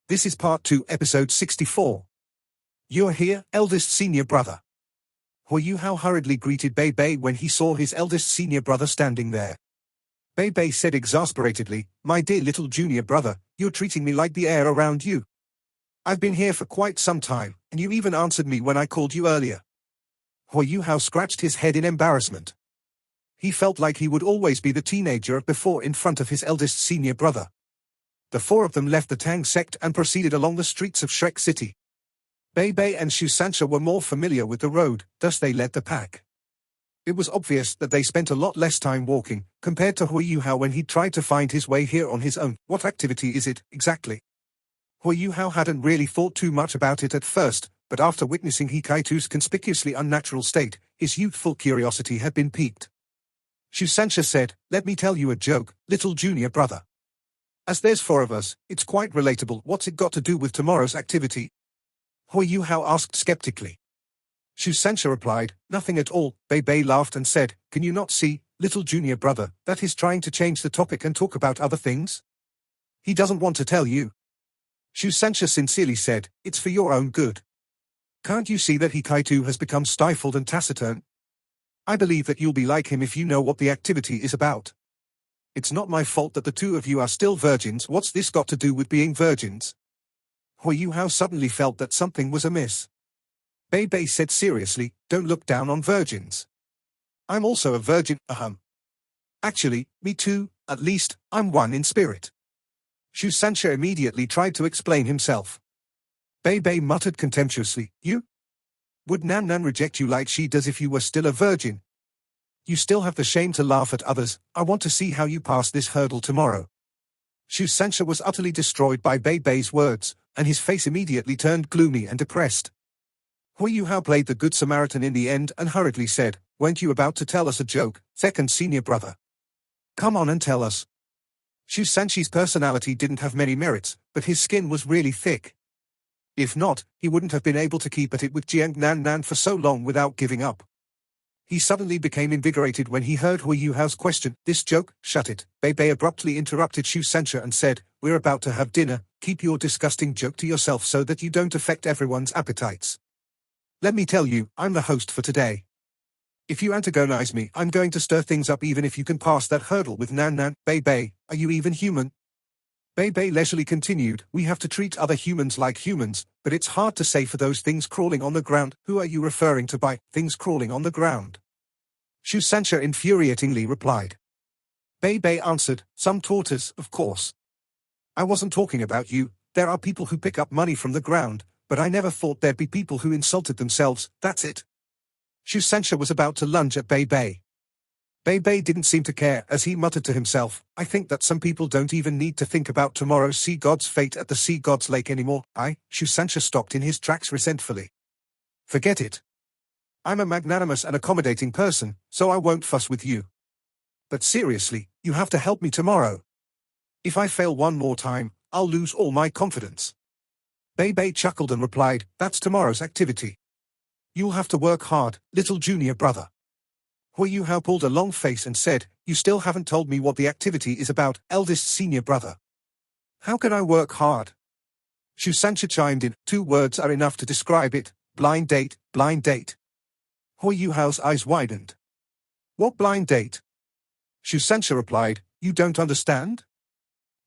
This is part 2, episode 64. You are here, eldest senior brother. Hu Yuhao hurriedly greeted Bei Bei when he saw his eldest senior brother standing there. Bei Bei said exasperately, "My dear little junior brother, you're treating me like the air around you. I've been here for quite some time, and you even answered me when I called you earlier." Hu Yuhao scratched his head in embarrassment. He felt like he would always be the teenager of before in front of his eldest senior brother. The four of them left the Tang sect and proceeded along the streets of Shrek City. Bei Bei and Shu Sancha were more familiar with the road, thus they led the pack. It was obvious that they spent a lot less time walking, compared to Hu Yuhao when he tried to find his way here on his own. What activity is it, exactly? Hu Yuhao hadn't really thought too much about it at first, but after witnessing Hikaitu's conspicuously unnatural state, his youthful curiosity had been piqued. Shu Sancha said, "Let me tell you a joke, little junior brother. As there's four of us, it's quite relatable. What's it got to do with tomorrow's activity?" Hu Yuhao asked skeptically. Shu Sancha replied, "Nothing at all." Bei Bei laughed and said, "Can you not see, little junior brother, that he's trying to change the topic and talk about other things? He doesn't want to tell you." Shu Sancha sincerely said, "It's for your own good. Can't you see that Hikaitu has become stifled and taciturn? I believe that you'll be like him if you know what the activity is about. It's not my fault that the two of you are still virgins. What's this got to do with being virgins?" Hu Yuhao suddenly felt that something was amiss. Bei Bei said seriously, "Don't look down on virgins. I'm also a virgin, Actually, me too, at least, I'm one in spirit." Shu Sancha immediately tried to explain himself. Bei Bei muttered contemptuously, "You? Would Nan Nan reject you like she does if you were still a virgin? You still have the shame to laugh at others. I want to see how you pass this hurdle tomorrow." Shu Sancha was utterly destroyed by Bei Bei's words, and his face immediately turned gloomy and depressed. Hu Yuhao played the Good Samaritan in the end and hurriedly said, "Weren't you about to tell us a joke, second senior brother? Come on and tell us." Shu Sanchi's personality didn't have many merits, but his skin was really thick. If not, he wouldn't have been able to keep at it with Jiang Nan Nan for so long without giving up. He suddenly became invigorated when he heard Hu Yuhao's question. "This joke, shut it." Bei Bei abruptly interrupted Shu Sancha and said, "We're about to have dinner, keep your disgusting joke to yourself so that you don't affect everyone's appetites. Let me tell you, I'm the host for today. If you antagonize me, I'm going to stir things up even if you can pass that hurdle with Nan Nan." "Bei Bei, are you even human?" Bei Bei leisurely continued, "We have to treat other humans like humans, but it's hard to say for those things crawling on the ground." "Who are you referring to by things crawling on the ground?" Shu Sancha infuriatingly replied. Bei Bei answered, "Some tortoise, of course. I wasn't talking about you. There are people who pick up money from the ground, but I never thought there'd be people who insulted themselves, that's it." Shu Sancha was about to lunge at Bei Bei. Bei Bei didn't seem to care as he muttered to himself, "I think that some people don't even need to think about tomorrow's sea god's fate at the sea god's lake anymore." Shu Sancha stopped in his tracks resentfully. "Forget it. I'm a magnanimous and accommodating person, so I won't fuss with you. But seriously, you have to help me tomorrow. If I fail one more time, I'll lose all my confidence." Bei Bei chuckled and replied, "That's tomorrow's activity. You'll have to work hard, little junior brother." Hu Yuhao pulled a long face and said, "You still haven't told me what the activity is about, eldest senior brother. How can I work hard?" Shu Sancha chimed in, "Two words are enough to describe it, blind date, blind date." Hu Yuhao's eyes widened. "What blind date?" Shu Sancha replied, "You don't understand?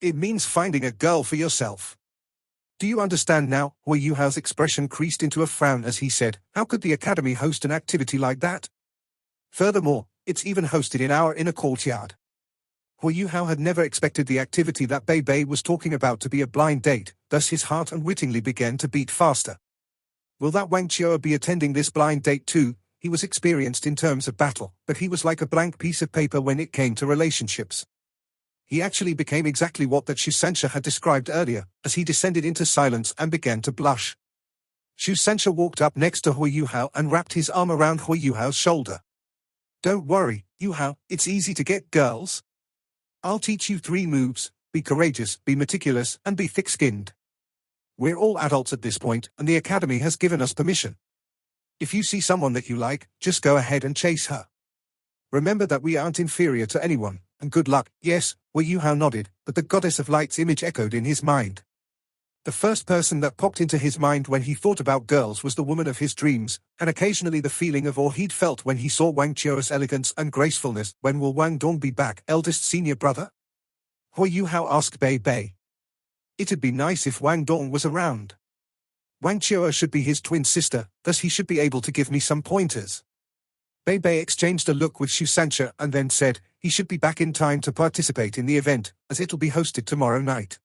It means finding a girl for yourself. Do you understand now?" Hu Yuhao's expression creased into a frown as he said, "How could the academy host an activity like that? Furthermore, it's even hosted in our inner courtyard." Hu Yuhao had never expected the activity that Bei Bei was talking about to be a blind date, thus his heart unwittingly began to beat faster. Will that Wang Chioa be attending this blind date too? He was experienced in terms of battle, but he was like a blank piece of paper when it came to relationships. He actually became exactly what that Shu Sancha had described earlier, as he descended into silence and began to blush. Shu Sancha walked up next to Hu Yuhao and wrapped his arm around Hu Yuhao's shoulder. "Don't worry, Yuhao, it's easy to get girls. I'll teach you 3 moves: be courageous, be meticulous, and be thick-skinned. We're all adults at this point, and the academy has given us permission. If you see someone that you like, just go ahead and chase her. Remember that we aren't inferior to anyone, and good luck." "Yes," Hu Yuhao nodded, but the goddess of light's image echoed in his mind. The first person that popped into his mind when he thought about girls was the woman of his dreams, and occasionally the feeling of awe he'd felt when he saw Wang Chua's elegance and gracefulness. When will Wang Dong be back, eldest senior brother? Hui Yuhao asked Bei Bei. It'd be nice if Wang Dong was around. Wang Chua should be his twin sister, thus he should be able to give me some pointers. Bei Bei exchanged a look with Xu Sancha and then said, he should be back in time to participate in the event, as it'll be hosted tomorrow night.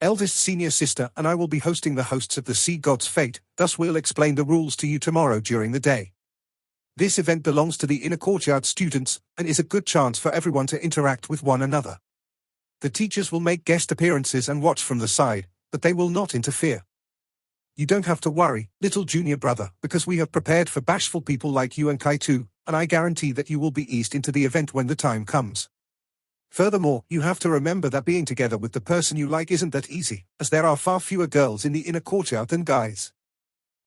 Eldest senior sister and I will be hosting the hosts of the Sea God's Fate, thus we'll explain the rules to you tomorrow during the day. This event belongs to the inner courtyard students, and is a good chance for everyone to interact with one another. The teachers will make guest appearances and watch from the side, but they will not interfere. You don't have to worry, little junior brother, because we have prepared for bashful people like you and Kai too, and I guarantee that you will be eased into the event when the time comes. Furthermore, you have to remember that being together with the person you like isn't that easy, as there are far fewer girls in the inner courtyard than guys.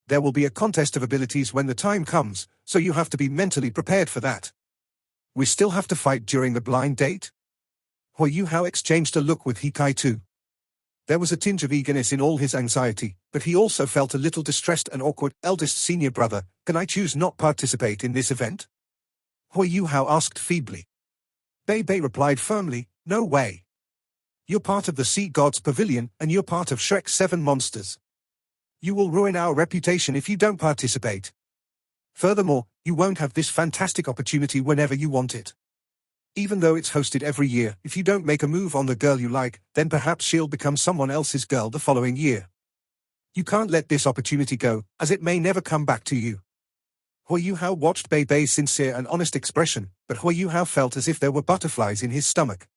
There will be a contest of abilities when the time comes, so you have to be mentally prepared for that. We still have to fight during the blind date? Hui Yuhao exchanged a look with He Kai too. There was a tinge of eagerness in all his anxiety, but he also felt a little distressed and awkward. Eldest senior brother, can I choose not participate in this event? Hui Yuhao asked feebly. Bei Bei replied firmly, no way. You're part of the Sea God's Pavilion, and you're part of Shrek's 7 monsters. You will ruin our reputation if you don't participate. Furthermore, you won't have this fantastic opportunity whenever you want it. Even though it's hosted every year, if you don't make a move on the girl you like, then perhaps she'll become someone else's girl the following year. You can't let this opportunity go, as it may never come back to you. Hui Yuhao watched Bei Bei's sincere and honest expression, but Hui Yuhao felt as if there were butterflies in his stomach.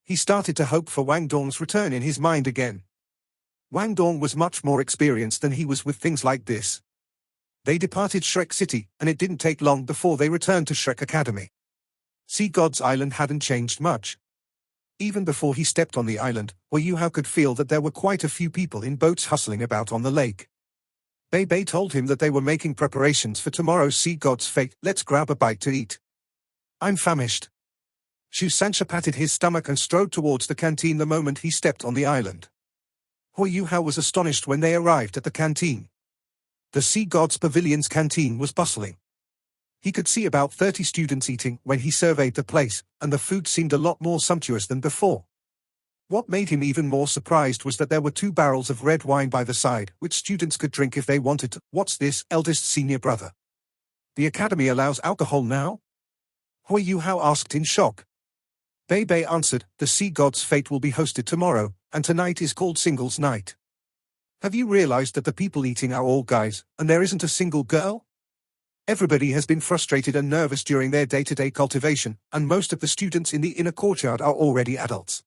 He started to hope for Wang Dong's return in his mind again. Wang Dong was much more experienced than he was with things like this. They departed Shrek City, and it didn't take long before they returned to Shrek Academy. Sea God's Island hadn't changed much. Even before he stepped on the island, Hui Yuhao could feel that there were quite a few people in boats hustling about on the lake. Bei Bei told him that they were making preparations for tomorrow's Sea God's Fate. Let's grab a bite to eat. I'm famished. Xu Sancha patted his stomach and strode towards the canteen the moment he stepped on the island. Hui Yuhao was astonished when they arrived at the canteen. The Sea God's Pavilion's canteen was bustling. He could see about 30 students eating when he surveyed the place, and the food seemed a lot more sumptuous than before. What made him even more surprised was that there were 2 barrels of red wine by the side, which students could drink if they wanted to. What's this, eldest senior brother? The academy allows alcohol now? Hui Yuhao asked in shock. Bei Bei answered, the Sea God's Fate will be hosted tomorrow, and tonight is called Singles Night. Have you realized that the people eating are all guys, and there isn't a single girl? Everybody has been frustrated and nervous during their day-to-day cultivation, and most of the students in the inner courtyard are already adults.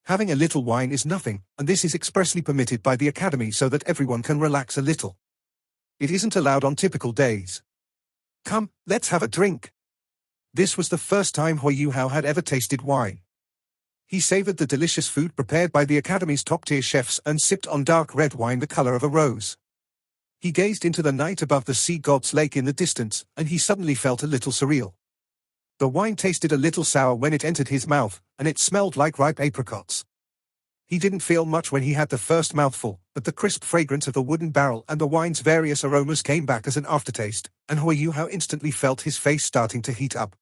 Having a little wine is nothing, and this is expressly permitted by the academy so that everyone can relax a little. It isn't allowed on typical days. Come, let's have a drink. This was the first time Hui Yuhao had ever tasted wine. He savored the delicious food prepared by the academy's top-tier chefs and sipped on dark red wine the color of a rose. He gazed into the night above the Sea God's Lake in the distance, and he suddenly felt a little surreal. The wine tasted a little sour when it entered his mouth, and it smelled like ripe apricots. He didn't feel much when he had the first mouthful, but the crisp fragrance of the wooden barrel and the wine's various aromas came back as an aftertaste, and Hui Yuhao instantly felt his face starting to heat up.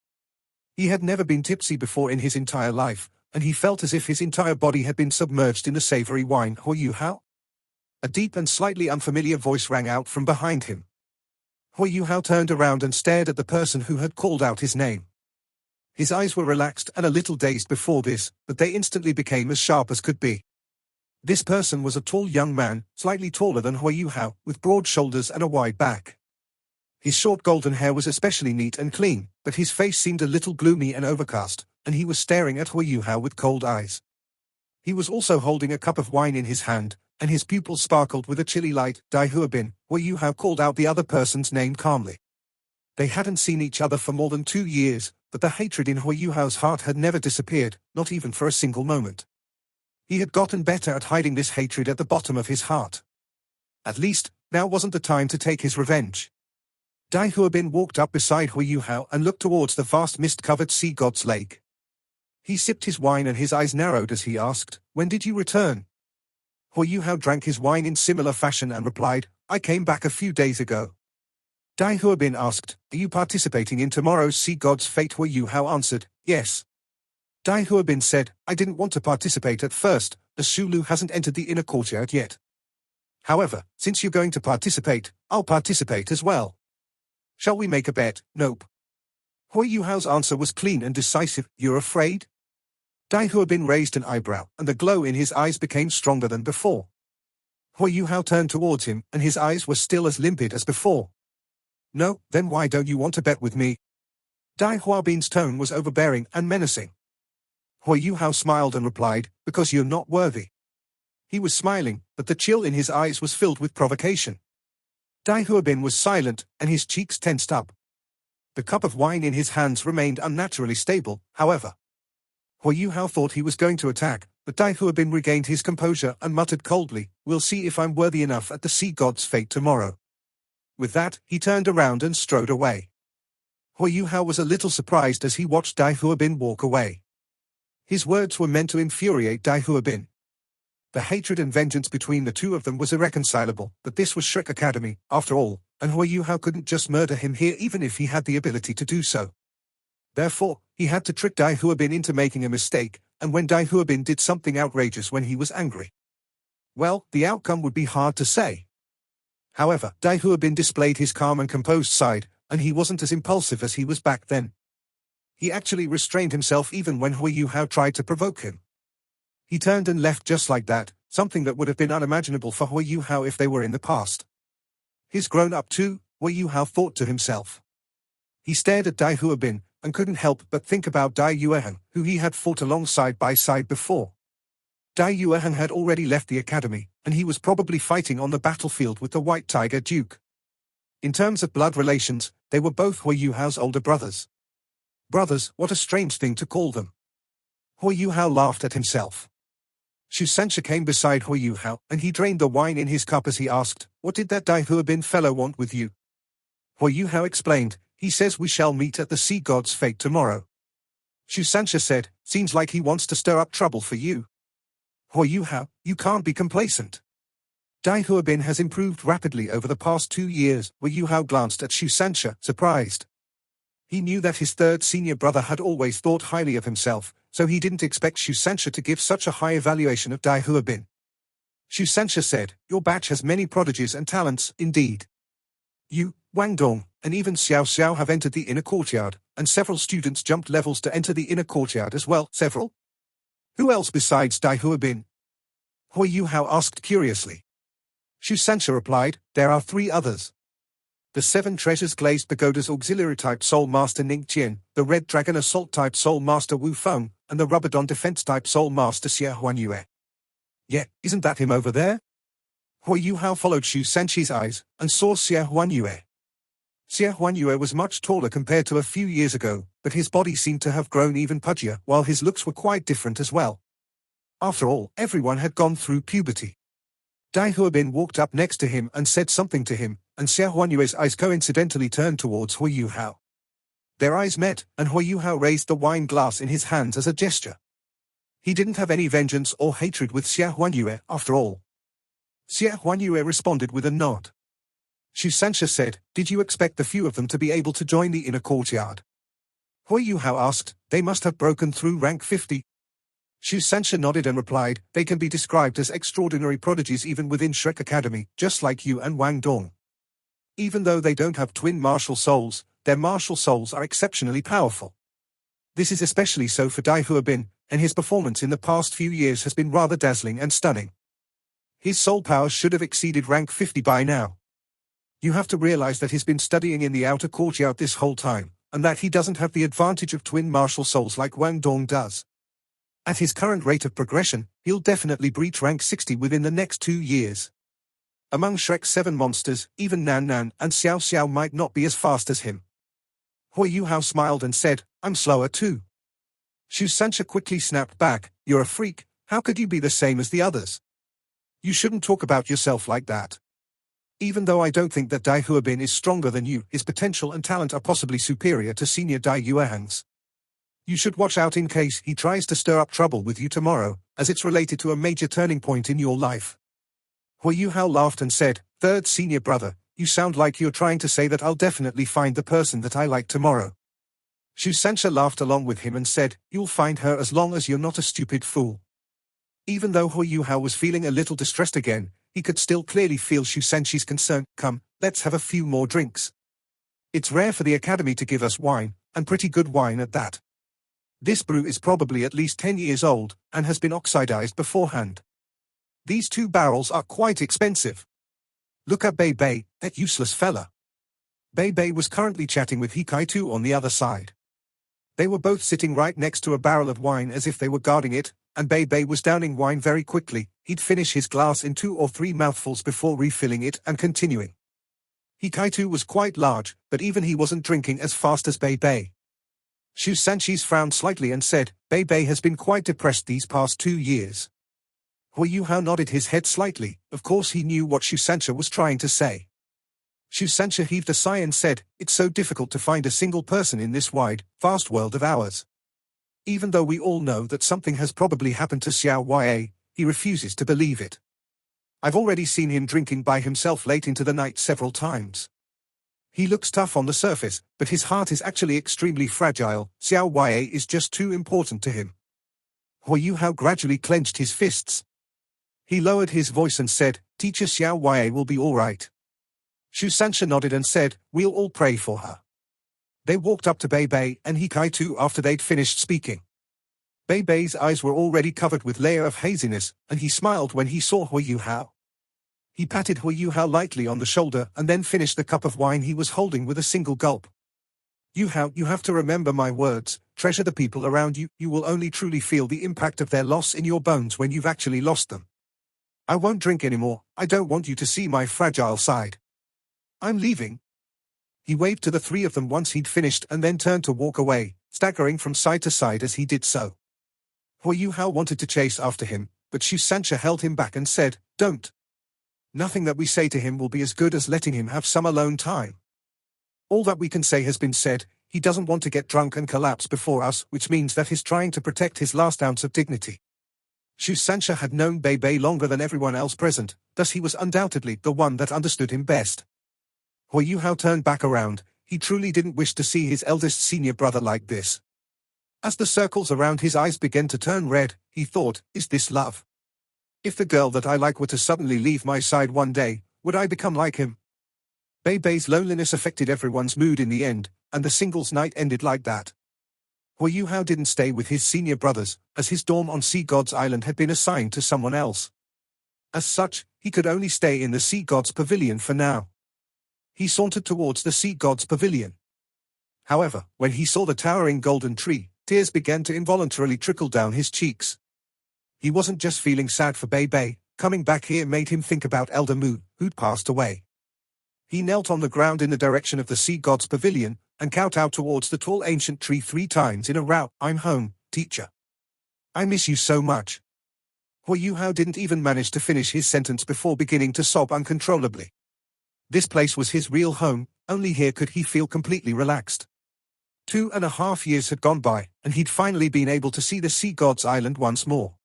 He had never been tipsy before in his entire life, and he felt as if his entire body had been submerged in the savory wine. Hui Yuhao? A deep and slightly unfamiliar voice rang out from behind him. Hui Yuhao turned around and stared at the person who had called out his name. His eyes were relaxed and a little dazed before this, but they instantly became as sharp as could be. This person was a tall young man, slightly taller than Hui Yuhao, with broad shoulders and a wide back. His short golden hair was especially neat and clean, but his face seemed a little gloomy and overcast, and he was staring at Hui Yuhao with cold eyes. He was also holding a cup of wine in his hand, and his pupils sparkled with a chilly light. Dai Huabin, Hui Yuhao called out the other person's name calmly. They hadn't seen each other for more than 2 years, but the hatred in Hui Yuhao's heart had never disappeared, not even for a single moment. He had gotten better at hiding this hatred at the bottom of his heart. At least, now wasn't the time to take his revenge. Dai Huabin walked up beside Hui Yuhao and looked towards the vast mist-covered Sea God's Lake. He sipped his wine and his eyes narrowed as he asked, "When did you return?" Hui Yuhao drank his wine in similar fashion and replied, I came back a few days ago. Dai Huabin asked, are you participating in tomorrow's Sea God's Fate? Hui Yuhao answered, yes. Dai Huabin said, I didn't want to participate at first, as Shulu hasn't entered the inner courtyard yet. However, since you're going to participate, I'll participate as well. Shall we make a bet? Nope. Hui Yuhao's answer was clean and decisive. You're afraid? Dai Huabin raised an eyebrow, and the glow in his eyes became stronger than before. Hui Yuhao turned towards him, and his eyes were still as limpid as before. No, then why don't you want to bet with me? Dai Huabin's tone was overbearing and menacing. Hui Yuhao smiled and replied, because you're not worthy. He was smiling, but the chill in his eyes was filled with provocation. Dai Huabin was silent, and his cheeks tensed up. The cup of wine in his hands remained unnaturally stable, however. Hui Yuhao thought he was going to attack, but Dai Huabin regained his composure and muttered coldly, we'll see if I'm worthy enough at the Sea God's Fate tomorrow. With that, he turned around and strode away. Hui Yuhao was a little surprised as he watched Dai Huabin walk away. His words were meant to infuriate Dai Huabin. The hatred and vengeance between the two of them was irreconcilable, but this was Shrek Academy, after all, and Hui Yuhao couldn't just murder him here even if he had the ability to do so. Therefore, he had to trick Dai Huabin into making a mistake, and when Dai Huabin did something outrageous when he was angry. Well, the outcome would be hard to say. However, Dai Huabin displayed his calm and composed side, and he wasn't as impulsive as he was back then. He actually restrained himself even when Hui Yuhao tried to provoke him. He turned and left just like that, something that would have been unimaginable for Hui Yuhao if they were in the past. He's grown up too, Hui Yuhao thought to himself. He stared at Dai Huabin, and couldn't help but think about Dai Yueheng, who he had fought alongside by side before. Dai Yueheng had already left the academy, and he was probably fighting on the battlefield with the White Tiger Duke. In terms of blood relations, they were both Hui Yuhao's older brothers. Brothers, what a strange thing to call them. Hui Yuhao laughed at himself. Shu Sanxia came beside Hui Yuhao, and he drained the wine in his cup as he asked, what did that Dai Huabin fellow want with you? Hui Yuhao explained, he says we shall meet at the Sea God's Fate tomorrow. Shu Sanxia said, seems like he wants to stir up trouble for you. Hui Yuhao, you can't be complacent. Dai Huabin has improved rapidly over the past 2 years. Hui Yuhao glanced at Shu Sanxia, surprised. He knew that his third senior brother had always thought highly of himself, so he didn't expect Shu Sanxia to give such a high evaluation of Dai Huabin. Shu Sanxia said, your batch has many prodigies and talents, indeed. You, Wang Dong, and even Xiao Xiao have entered the inner courtyard, and several students jumped levels to enter the inner courtyard as well. Several? Who else besides Dai Huabin? Hui Yuhao asked curiously. Shu Sanxia replied, there are 3 others. The 7 Treasures Glazed Pagoda's Auxiliary Type Soul Master Ning Qian, the Red Dragon Assault Type Soul Master Wu Feng, and the Rubadon Defense Type Soul Master Xie Huanyue. Yeah, isn't that him over there? Hui Yuhao followed Shu Sanxi's eyes, and saw Xie Huanyue. Xie Huanyue was much taller compared to a few years ago, but his body seemed to have grown even pudgier, while his looks were quite different as well. After all, everyone had gone through puberty. Dai Huabin walked up next to him and said something to him, and Xie Huanyue's eyes coincidentally turned towards Hui Yuhao. Their eyes met, and Hui Yuhao raised the wine glass in his hands as a gesture. He didn't have any vengeance or hatred with Xie Huanyue, after all. Xie Huanyue responded with a nod. Shu Sanxia said, did you expect the few of them to be able to join the inner courtyard? Hui Yuhao asked, they must have broken through rank 50. Shu Sanxia nodded and replied, they can be described as extraordinary prodigies even within Shrek Academy, just like you and Wang Dong. Even though they don't have twin martial souls, their martial souls are exceptionally powerful. This is especially so for Dai Huabin, and his performance in the past few years has been rather dazzling and stunning. His soul power should have exceeded rank 50 by now. You have to realize that he's been studying in the outer courtyard this whole time, and that he doesn't have the advantage of twin martial souls like Wang Dong does. At his current rate of progression, he'll definitely breach rank 60 within the next 2 years. Among Shrek's 7 monsters, even Nan Nan and Xiao Xiao might not be as fast as him. Hui Yuhao smiled and said, I'm slower too. Shu Sanxia quickly snapped back, you're a freak, how could you be the same as the others? You shouldn't talk about yourself like that. Even though I don't think that Dai Huabin is stronger than you, his potential and talent are possibly superior to senior Dai Yueheng's. You should watch out in case he tries to stir up trouble with you tomorrow, as it's related to a major turning point in your life. Hui Yuhao laughed and said, "Third senior brother, you sound like you're trying to say that I'll definitely find the person that I like tomorrow." Shu Sancha laughed along with him and said, "You'll find her as long as you're not a stupid fool." Even though Hui Yuhao was feeling a little distressed again, he could still clearly feel Shu Sanchi's concern. "Come, let's have a few more drinks. It's rare for the academy to give us wine, and pretty good wine at that. This brew is probably at least 10 years old, and has been oxidized beforehand. These 2 barrels are quite expensive. Look at Bei Bei, that useless fella." Bei Bei was currently chatting with Hikaitu on the other side. They were both sitting right next to a barrel of wine as if they were guarding it, and Bei Bei was downing wine very quickly. He'd finish his glass in 2 or 3 mouthfuls before refilling it and continuing. Hikaitu was quite large, but even he wasn't drinking as fast as Bei Bei. Shu Sanchi frowned slightly and said, "Bei Bei has been quite depressed these past 2 years." Hui Yuhao nodded his head slightly. Of course he knew what Shu Sancha was trying to say. Shu Sancha heaved a sigh and said, "It's so difficult to find a single person in this wide, vast world of ours. Even though we all know that something has probably happened to Xiao Ya, he refuses to believe it. I've already seen him drinking by himself late into the night several times. He looks tough on the surface, but his heart is actually extremely fragile. Xiao Ya is just too important to him." Hui Yuhao gradually clenched his fists. He lowered his voice and said, "Teacher Xiao Ya will be all right." Shu Sancha nodded and said, "We'll all pray for her." They walked up to Bei Bei and Hikaitu after they'd finished speaking. Bei Bei's eyes were already covered with layer of haziness, and he smiled when he saw Hui Yuhao. He patted Hui Yuhao lightly on the shoulder and then finished the cup of wine he was holding with a single gulp. "Yuhao, you have to remember my words. Treasure the people around you. You will only truly feel the impact of their loss in your bones when you've actually lost them. I won't drink anymore. I don't want you to see my fragile side. I'm leaving." He waved to the 3 of them once he'd finished and then turned to walk away, staggering from side to side as he did so. Hui Yuhao wanted to chase after him, but Shu Sancha held him back and said, "Don't. Nothing that we say to him will be as good as letting him have some alone time. All that we can say has been said. He doesn't want to get drunk and collapse before us, which means that he's trying to protect his last ounce of dignity." Shu Sancha had known Bei Bei longer than everyone else present, thus he was undoubtedly the one that understood him best. Hui Yuhao turned back around. He truly didn't wish to see his eldest senior brother like this. As the circles around his eyes began to turn red, he thought, "Is this love? If the girl that I like were to suddenly leave my side one day, would I become like him?" Bei Bei's loneliness affected everyone's mood in the end, and the singles night ended like that. Hui Yuhao didn't stay with his senior brothers, as his dorm on Sea God's Island had been assigned to someone else. As such, he could only stay in the Sea God's Pavilion for now. He sauntered towards the Sea God's Pavilion. However, when he saw the towering golden tree, tears began to involuntarily trickle down his cheeks. He wasn't just feeling sad for Bei Bei. Coming back here made him think about Elder Mu, who'd passed away. He knelt on the ground in the direction of the Sea God's Pavilion, and kowtowed towards the tall ancient tree 3 times in a row. "I'm home, teacher. I miss you so much." Hui Yuhao didn't even manage to finish his sentence before beginning to sob uncontrollably. This place was his real home, only here could he feel completely relaxed. 2.5 years had gone by, and he'd finally been able to see the Sea God's Island once more.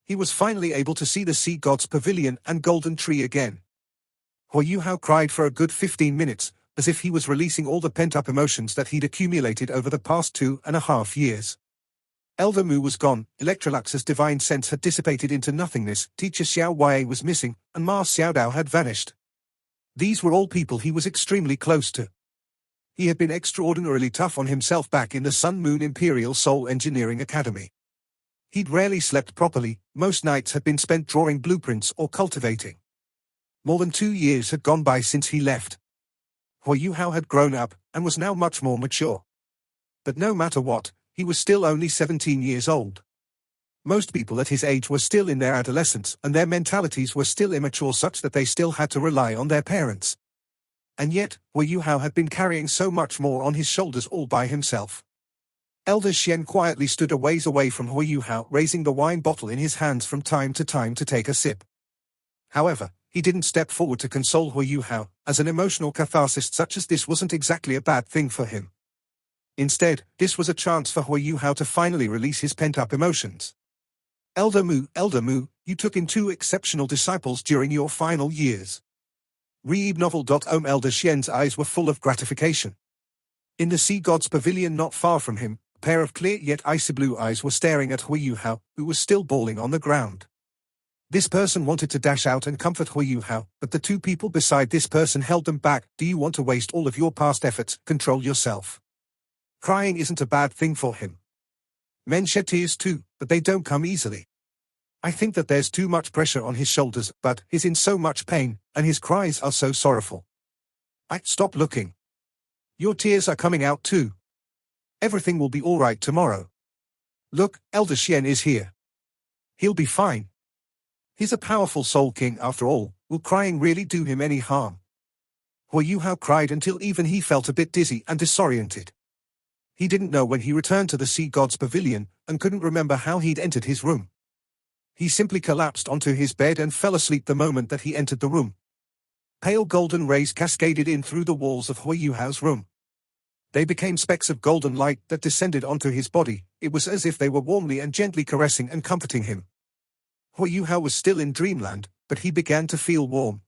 He was finally able to see the Sea God's Pavilion and golden tree again. Hui Yuhao cried for a good 15 minutes, as if he was releasing all the pent-up emotions that he'd accumulated over the past 2.5 years. Elder Mu was gone, Electrolux's divine sense had dissipated into nothingness, Teacher Xiao Ya was missing, and Ma Xiaodao had vanished. These were all people he was extremely close to. He had been extraordinarily tough on himself back in the Sun Moon Imperial Soul Engineering Academy. He'd rarely slept properly, most nights had been spent drawing blueprints or cultivating. More than 2 years had gone by since he left. Hui Yuhao had grown up, and was now much more mature. But no matter what, he was still only 17 years old. Most people at his age were still in their adolescence, and their mentalities were still immature such that they still had to rely on their parents. And yet, Hui Yuhao had been carrying so much more on his shoulders all by himself. Elder Xian quietly stood a ways away from Hui Yuhao, raising the wine bottle in his hands from time to time to take a sip. However, he didn't step forward to console Hui Yuhao, as an emotional catharsis such as this wasn't exactly a bad thing for him. Instead, this was a chance for Hui Yuhao to finally release his pent-up emotions. Elder Mu, You took in 2 exceptional disciples during your final years. Reeb novel. Elder Xian's eyes were full of gratification. In the sea god's pavilion not far from him, a pair of clear yet icy blue eyes were staring at Hui Yuhao, who was still bawling on the ground. This person wanted to dash out and comfort Hui Yuhao, but the 2 people beside this person held them back. Do you want to waste all of your past efforts? Control yourself. Crying isn't a bad thing for him. Men shed tears too, but they don't come easily. I think that there's too much pressure on his shoulders, but he's in so much pain, and his cries are so sorrowful. Stop looking. Your tears are coming out too. Everything will be all right tomorrow. Look, Elder Xian is here. He'll be fine. He's a powerful soul king after all. Will crying really do him any harm? Hui Yuhao cried until even he felt a bit dizzy and disoriented. He didn't know when he returned to the sea god's pavilion, and couldn't remember how he'd entered his room. He simply collapsed onto his bed and fell asleep the moment that he entered the room. Pale golden rays cascaded in through the walls of Hui Yuhao's room. They became specks of golden light that descended onto his body. It was as if they were warmly and gently caressing and comforting him. Hui Yuhao was still in dreamland, but he began to feel warm.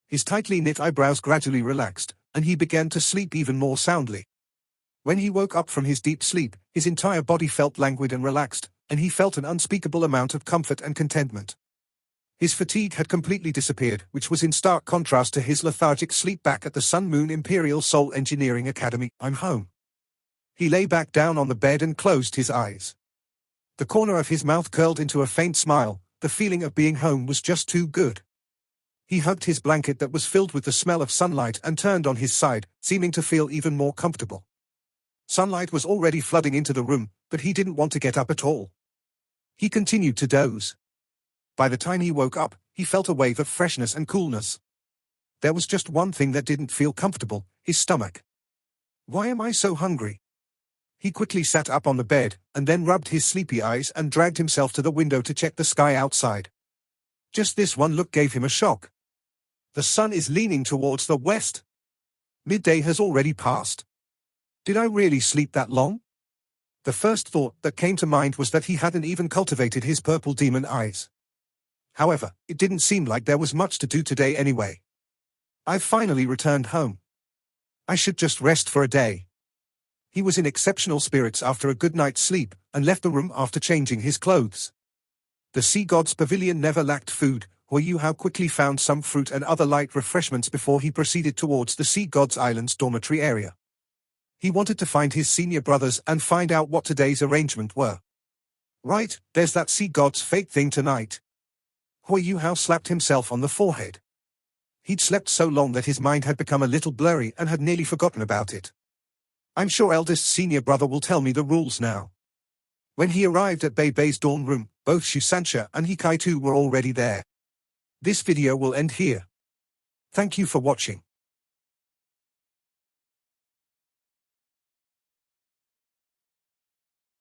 His tightly knit eyebrows gradually relaxed, and he began to sleep even more soundly. When he woke up from his deep sleep, his entire body felt languid and relaxed, and he felt an unspeakable amount of comfort and contentment. His fatigue had completely disappeared, which was in stark contrast to his lethargic sleep back at the Sun Moon Imperial Soul Engineering Academy. I'm home. He lay back down on the bed and closed his eyes. The corner of his mouth curled into a faint smile. The feeling of being home was just too good. He hugged his blanket that was filled with the smell of sunlight and turned on his side, seeming to feel even more comfortable. Sunlight was already flooding into the room, but he didn't want to get up at all. He continued to doze. By the time he woke up, he felt a wave of freshness and coolness. There was just one thing that didn't feel comfortable: his stomach. Why am I so hungry? He quickly sat up on the bed, and then rubbed his sleepy eyes and dragged himself to the window to check the sky outside. Just this one look gave him a shock. The sun is leaning towards the west. Midday has already passed. Did I really sleep that long? The first thought that came to mind was that he hadn't even cultivated his purple demon eyes. However, it didn't seem like there was much to do today anyway. I've finally returned home. I should just rest for a day. He was in exceptional spirits after a good night's sleep, and left the room after changing his clothes. The sea god's pavilion never lacked food. Hui Yuhao quickly found some fruit and other light refreshments before he proceeded towards the sea god's island's dormitory area. He wanted to find his senior brothers and find out what today's arrangement were. Right, there's that sea god's fate thing tonight. Hui Yuhao slapped himself on the forehead. He'd slept so long that his mind had become a little blurry and had nearly forgotten about it. I'm sure eldest senior brother will tell me the rules now. When he arrived at Bei Bei's dorm room, both Xu Sanxia and He Kai Tu were already there. This video will end here. Thank you for watching.